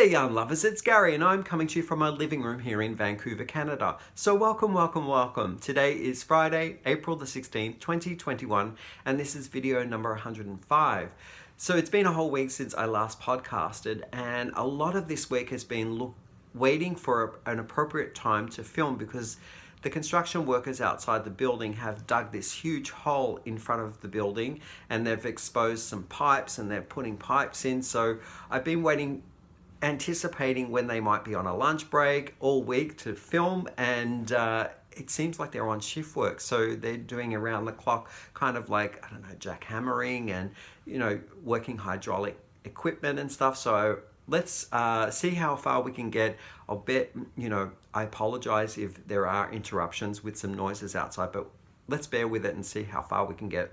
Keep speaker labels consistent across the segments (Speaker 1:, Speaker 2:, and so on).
Speaker 1: there, yarn lovers, it's Gary and I'm coming to you from my living room here in Vancouver, Canada. So welcome. Today is Friday, April the 16th, 2021, and this is video number 105. So it's been a whole week since I last podcasted, and a lot of this week has been waiting for an appropriate time to film because the construction workers outside the building have dug this huge hole in front of the building and they've exposed some pipes and they're putting pipes in. So I've been waiting, anticipating when they might be on a lunch break all week to film, and it seems like they're on shift work. So they're doing around the clock kind of like, I don't know, jackhammering and, you know, working hydraulic equipment and stuff. So let's see how far we can get. I'll bet, you know, I apologize if there are interruptions with some noises outside, but let's bear with it and see how far we can get.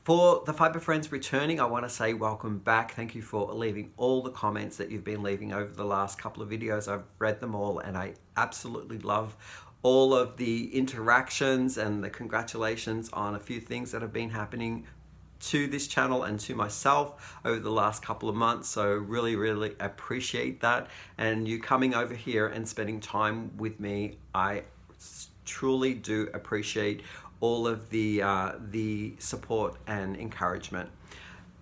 Speaker 1: For the fibre friends returning, I want to say welcome back. Thank you for leaving all the comments that you've been leaving over the last couple of videos. I've read them all and I absolutely love all of the interactions and the congratulations on a few things that have been happening to this channel and to myself over the last couple of months. So really appreciate that, and you coming over here and spending time with me. I truly do appreciate all of the support and encouragement.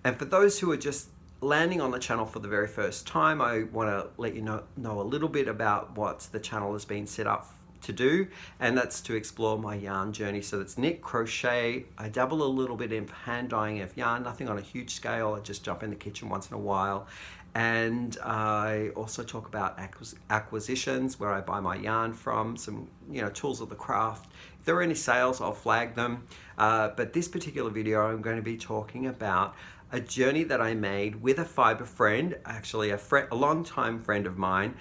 Speaker 1: And for those who are just landing on the channel for the very first time, I want to let you know a little bit about what the channel has been set up to do, and that's to explore my yarn journey. So that's knit, crochet. I dabble a little bit in hand dyeing of yarn, nothing on a huge scale. I just jump in the kitchen once in a while. And I also talk about acquisitions, where I buy my yarn from, some, you know, tools of the craft. If there are any sales, I'll flag them. But this particular video, I'm going to be talking about a journey that I made with a fibre friend, actually a long-time friend of mine.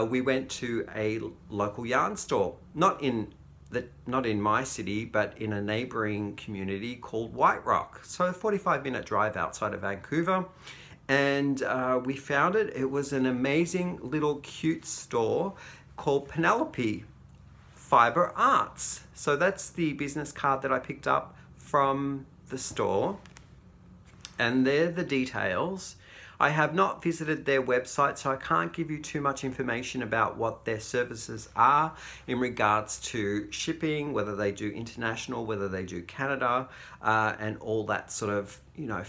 Speaker 1: We went to a local yarn store, not in my city, but in a neighbouring community called White Rock. So a 45-minute drive outside of Vancouver. And we found it. It was an amazing little cute store called Penelope Fibre Arts. So that's the business card that I picked up from the store. And they're the details. I have not visited their website, so I can't give you too much information about what their services are in regards to shipping, whether they do international, whether they do Canada, and all that sort of, you know,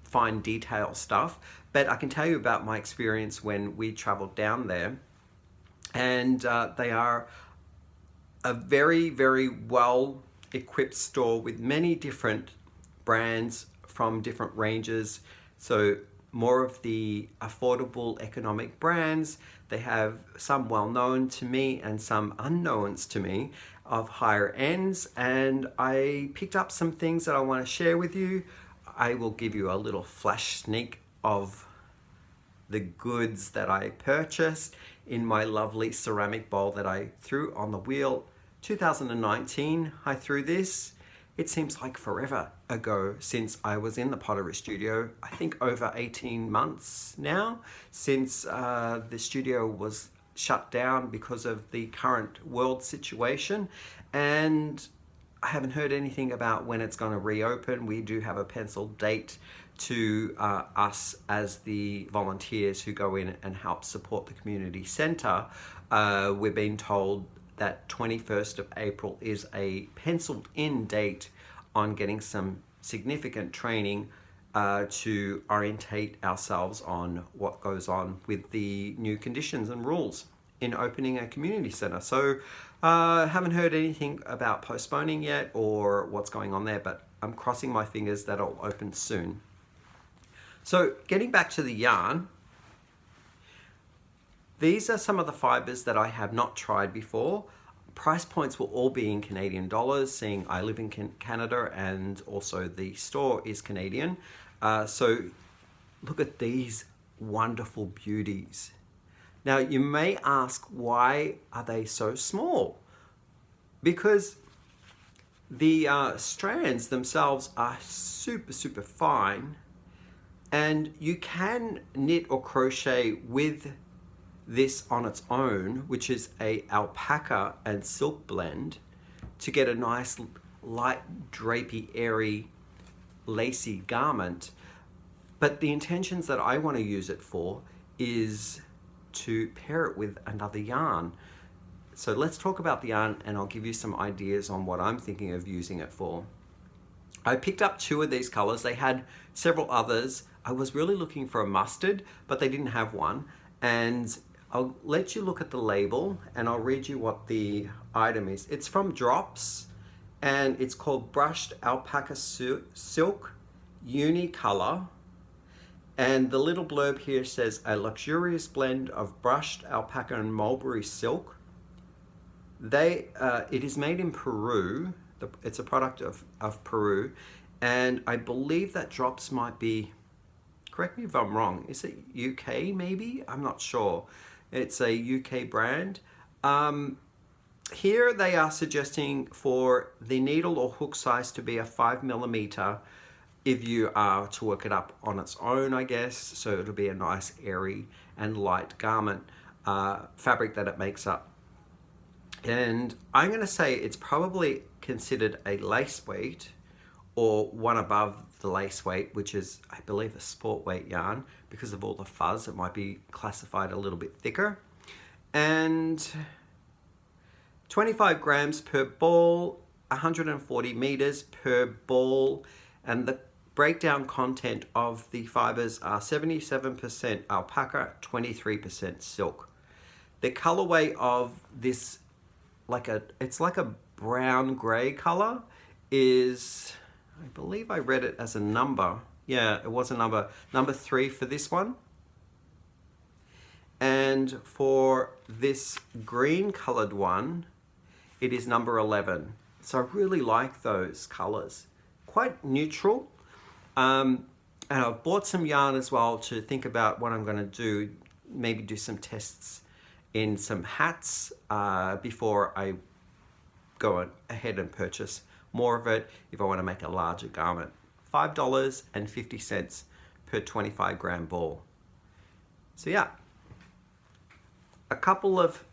Speaker 1: fine detail stuff. But I can tell you about my experience when we traveled down there. And they are a very well equipped store with many different brands from different ranges. So more of the affordable economic brands. They have some well known to me and some unknowns to me of higher ends. And I picked up some things that I want to share with you. I will give you a little flash sneak of the goods that I purchased in my lovely ceramic bowl that I threw on the wheel. 2019, I threw this. It seems like forever ago since I was in the pottery studio. I think over 18 months now since the studio was shut down because of the current world situation. And I haven't heard anything about when it's going to reopen. We do have a penciled date to us as the volunteers who go in and help support the community centre. We're being told that 21st of April is a penciled in date on getting some significant training to orientate ourselves on what goes on with the new conditions and rules in opening a community centre. So haven't heard anything about postponing yet or what's going on there, but I'm crossing my fingers that it'll open soon. So getting back to the yarn, these are some of the fibres that I have not tried before. Price points will all be in Canadian dollars, seeing I live in Canada and also the store is Canadian. So look at these wonderful beauties. Now you may ask, why are they so small? Because the strands themselves are super fine, and you can knit or crochet with this on its own, which is a alpaca and silk blend, to get a nice light drapey, airy, lacy garment. But the intentions that I want to use it for is to pair it with another yarn. So let's talk about the yarn and I'll give you some ideas on what I'm thinking of using it for. I picked up 2 of these colors. They had several others. I was really looking for a mustard, but they didn't have one. And I'll let you look at the label and I'll read you what the item is. It's from Drops and it's called Brushed Alpaca Silk Unicolor. And the little blurb here says a luxurious blend of brushed alpaca and mulberry silk. It is made in Peru. It's a product of Peru. And I believe that Drops might be, correct me if I'm wrong, is it UK maybe? I'm not sure. It's a UK brand. Here they are suggesting for the needle or hook size to be a 5mm if you are to work it up on its own, I guess. So it'll be a nice airy and light garment fabric that it makes up. And I'm going to say it's probably considered a lace weight or one above the lace weight, which is, I believe, a sport weight yarn. Because of all the fuzz, it might be classified a little bit thicker. And 25 grams per ball, 140 meters per ball, and the breakdown content of the fibers are 77% alpaca, 23% silk. The colorway of this, it's like a brown gray color, is, I believe I read it as a number. Yeah, it was a number 3 for this one. And for this green colored one, it is number 11. So I really like those colors. Quite neutral. And I've bought some yarn as well to think about what I'm going to do. Maybe do some tests in some hats before I go ahead and purchase more of it if I want to make a larger garment. $5.50 per 25 gram ball. So yeah, a couple of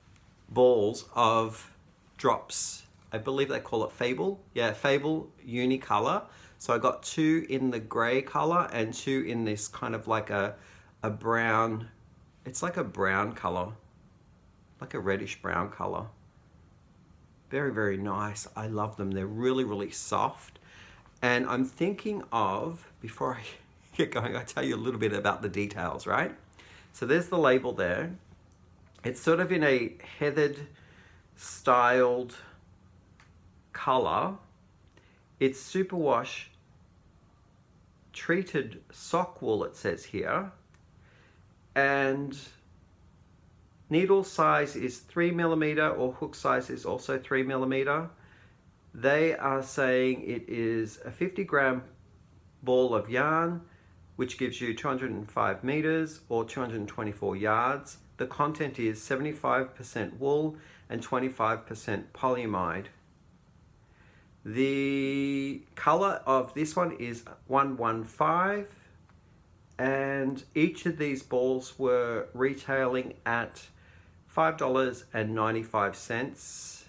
Speaker 1: balls of Drops. I believe they call it Fable. Yeah, Fable Unicolor. So I got 2 in the gray color and 2 in this kind of like a brown, it's like a brown color, like a reddish brown color. Very, very nice. I love them. They're really, really soft. And I'm thinking of, before I get going, I'll tell you a little bit about the details, right? So there's the label there. It's sort of in a heathered, styled color. It's superwash treated sock wool, it says here. And needle size is 3mm or hook size is also 3mm. They are saying it is a 50 gram ball of yarn, which gives you 205 meters or 224 yards. The content is 75% wool and 25% polyamide. The color of this one is 115, and each of these balls were retailing at $5.95.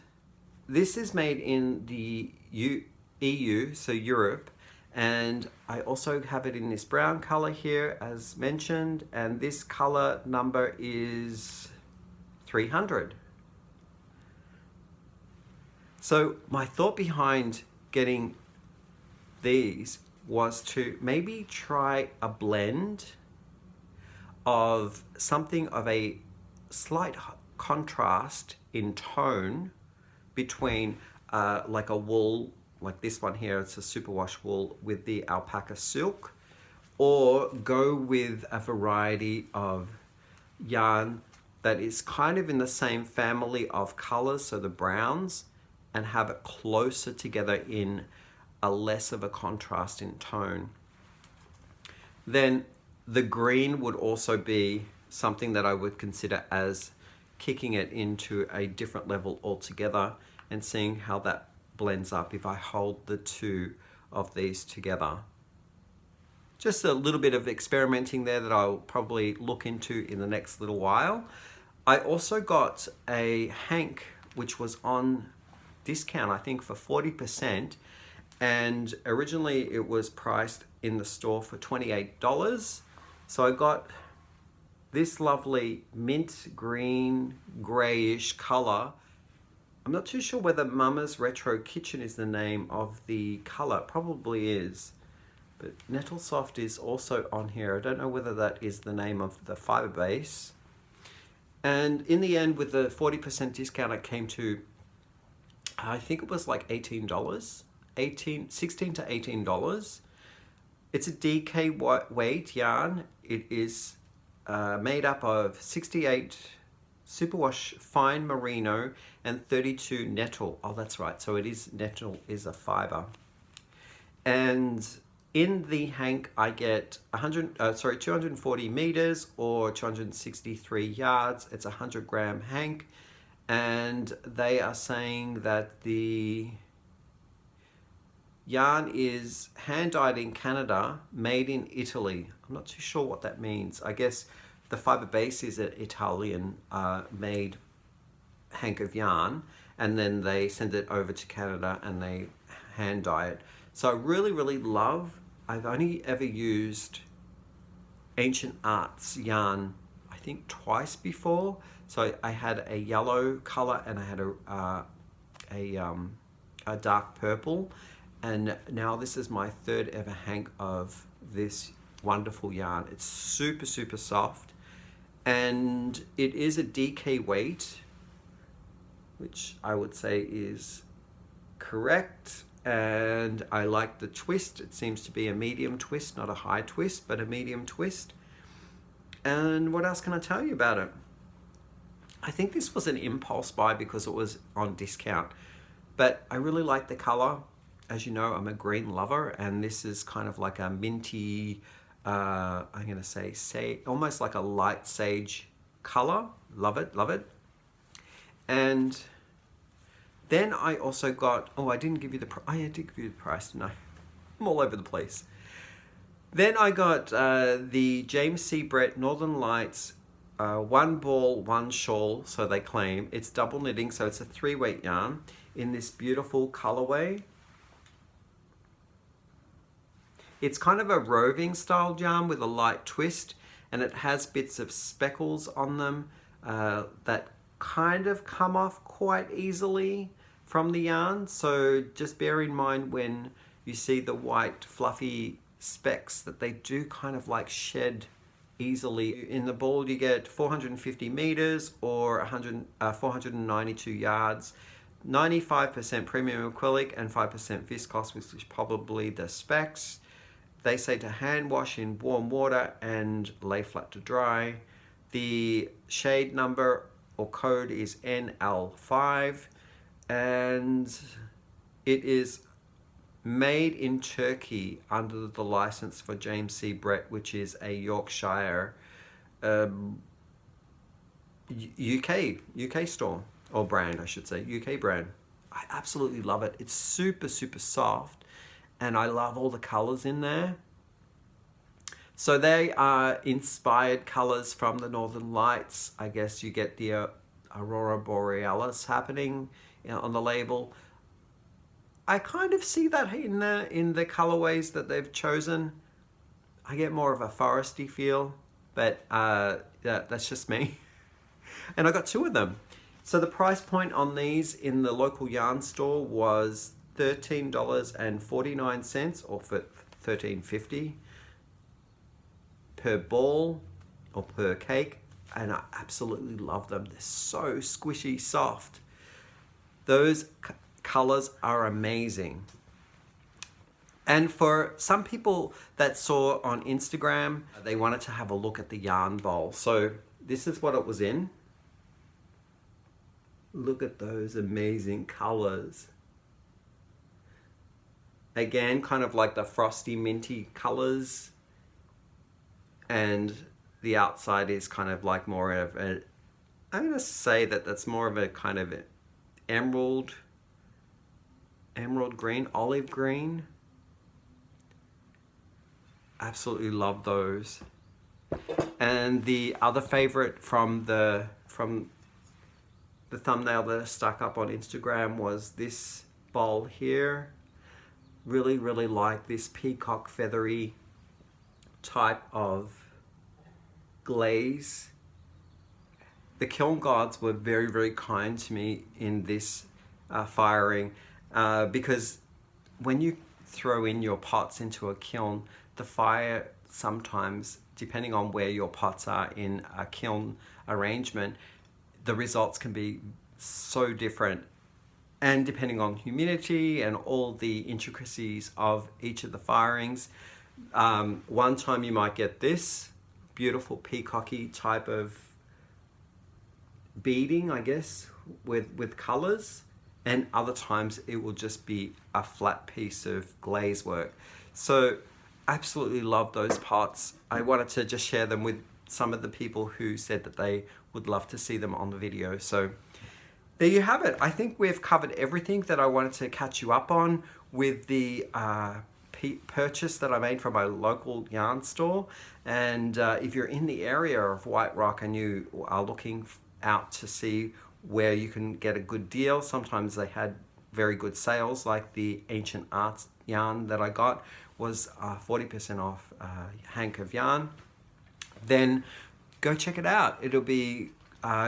Speaker 1: This is made in the EU, so Europe, and I also have it in this brown color here as mentioned, and this color number is 300. So my thought behind getting these was to maybe try a blend of something of a slight contrast in tone between like a wool, like this one here, it's a superwash wool with the alpaca silk, or go with a variety of yarn that is kind of in the same family of colors, so the browns, and have it closer together in a less of a contrast in tone. Then the green would also be something that I would consider as kicking it into a different level altogether and seeing how that blends up if I hold the 2 of these together. Just a little bit of experimenting there that I'll probably look into in the next little while. I also got a hank which was on discount, I think, for 40%, and originally it was priced in the store for $28. So I got this lovely mint green grayish color. I'm not too sure whether Mama's Retro Kitchen is the name of the color. It probably is. But Nettle Soft is also on here. I don't know whether that is the name of the fiber base. And in the end, with the 40% discount, it came to, I think it was like $16 to $18. It's a DK weight yarn. It is made up of 68 superwash fine merino and 32 nettle. Oh, that's right. So it is, nettle is a fiber. And in the hank, I get 240 meters or 263 yards. It's a 100-gram hank. And they are saying that the yarn is hand-dyed in Canada, made in Italy. I'm not too sure what that means. I guess the fiber base is an Italian made hank of yarn, and then they send it over to Canada and they hand dye it. So I really, really love, I've only ever used Ancient Arts yarn, I think twice before. So I had a yellow color and I had a dark purple. And now this is my third ever hank of this wonderful yarn. It's super, super soft. And it is a DK weight, which I would say is correct. And I like the twist. It seems to be a medium twist, not a high twist, but a medium twist. And what else can I tell you about it? I think this was an impulse buy because it was on discount, but I really like the color. As you know, I'm a green lover, and this is kind of like a minty, I'm gonna say almost like a light sage color. Love it, love it. And then I also got, oh, I didn't give you the price. I did give you the price, didn't I? I'm all over the place. Then I got the James C. Brett Northern Lights, one ball, one shawl, so they claim. It's double knitting, so it's a 3-weight yarn in this beautiful colorway. It's kind of a roving style yarn with a light twist, and it has bits of speckles on them that kind of come off quite easily from the yarn. So just bear in mind when you see the white fluffy specks that they do kind of like shed easily. In the ball you get 450 meters or 492 yards, 95% premium acrylic and 5% viscose, which is probably the specs. They say to hand wash in warm water and lay flat to dry. The shade number or code is NL5, and it is made in Turkey under the license for James C. Brett, which is a Yorkshire UK store, or brand I should say, UK brand. I absolutely love it. It's super, super soft, and I love all the colors in there. So they are inspired colors from the Northern Lights. I guess you get the Aurora Borealis happening on the label. I kind of see that in the colorways that they've chosen. I get more of a foresty feel, but yeah, that's just me. And I got 2 of them. So the price point on these in the local yarn store was $13.49 or for $13.50 per ball or per cake, and I absolutely love them. They're so squishy soft. Those colors are amazing. And for some people that saw on Instagram, they wanted to have a look at the yarn bowl. So this is what it was in. Look at those amazing colors. Again, kind of like the frosty minty colors, and the outside is kind of like more of a, I'm gonna say that that's more of a kind of emerald green, olive green. Absolutely love those. And the other favorite from the thumbnail that I stuck up on Instagram was this bowl here. Really, really like this peacock feathery type of glaze. The kiln gods were very, very kind to me in this firing because when you throw in your pots into a kiln, the fire sometimes, depending on where your pots are in a kiln arrangement, the results can be so different. And depending on humidity and all the intricacies of each of the firings, one time you might get this beautiful peacocky type of beading, I guess, with colors, and other times it will just be a flat piece of glaze work. So absolutely love those pots. I wanted to just share them with some of the people who said that they would love to see them on the video. So there you have it. I think we've covered everything that I wanted to catch you up on with the purchase that I made from my local yarn store. And if you're in the area of White Rock and you are looking out to see where you can get a good deal, sometimes they had very good sales, like the Ancient Arts yarn that I got was 40% off a hank of yarn. Then go check it out. It'll be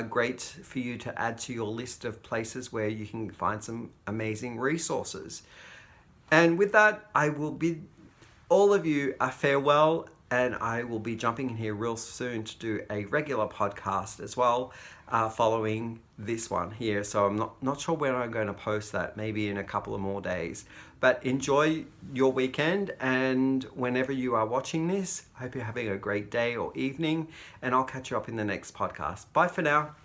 Speaker 1: great for you to add to your list of places where you can find some amazing resources. And with that, I will bid all of you a farewell, and I will be jumping in here real soon to do a regular podcast as well, following this one here. So I'm not sure when I'm going to post that, maybe in a couple of more days. But enjoy your weekend, and whenever you are watching this, I hope you're having a great day or evening, and I'll catch you up in the next podcast. Bye for now.